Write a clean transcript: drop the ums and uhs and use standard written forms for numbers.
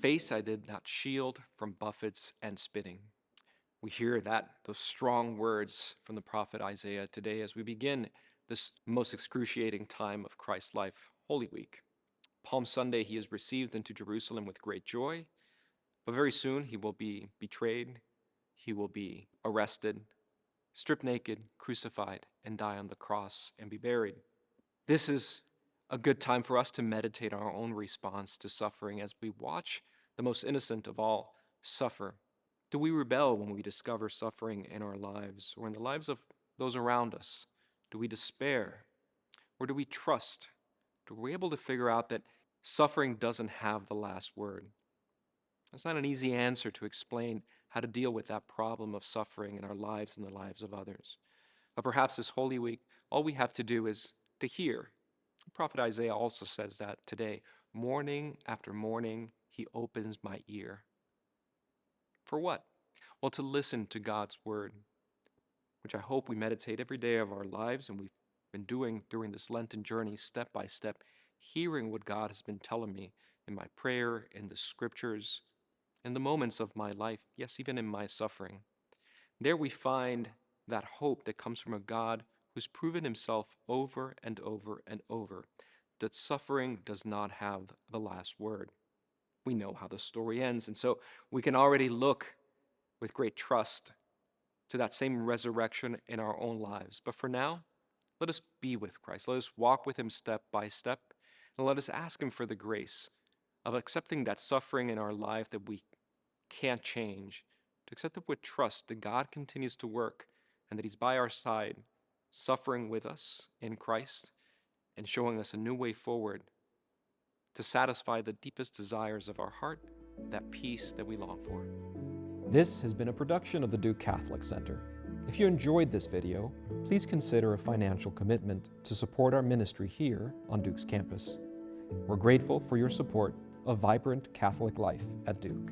face I did not shield from buffets and spitting. We hear those strong words from the prophet Isaiah today as we begin this most excruciating time of Christ's life, Holy Week. Palm Sunday, he is received into Jerusalem with great joy, but very soon he will be betrayed, he will be arrested, stripped naked, crucified, and die on the cross and be buried. This is a good time for us to meditate on our own response to suffering as we watch the most innocent of all suffer. Do we rebel when we discover suffering in our lives or in the lives of those around us? Do we despair? Or do we trust? Are we able to figure out that suffering doesn't have the last word? It's not an easy answer to explain how to deal with that problem of suffering in our lives and the lives of others. But perhaps this Holy Week, all we have to do is to hear. The prophet Isaiah also says that today, morning after morning, he opens my ear. For what? Well, to listen to God's word, which I hope we meditate every day of our lives, and we've been doing during this Lenten journey, step by step, hearing what God has been telling me in my prayer, in the scriptures, in the moments of my life, yes, even in my suffering. There we find that hope that comes from a God who's proven himself over and over and over that suffering does not have the last word. We know how the story ends, and so we can already look with great trust to that same resurrection in our own lives. But for now, let us be with Christ. Let us walk with him step by step, and let us ask him for the grace of accepting that suffering in our life that we can't change, to accept it with trust that God continues to work and that he's by our side, suffering with us in Christ and showing us a new way forward to satisfy the deepest desires of our heart, that peace that we long for. This has been a production of the Duke Catholic Center. If you enjoyed this video, please consider a financial commitment to support our ministry here on Duke's campus. We're grateful for your support of vibrant Catholic life at Duke.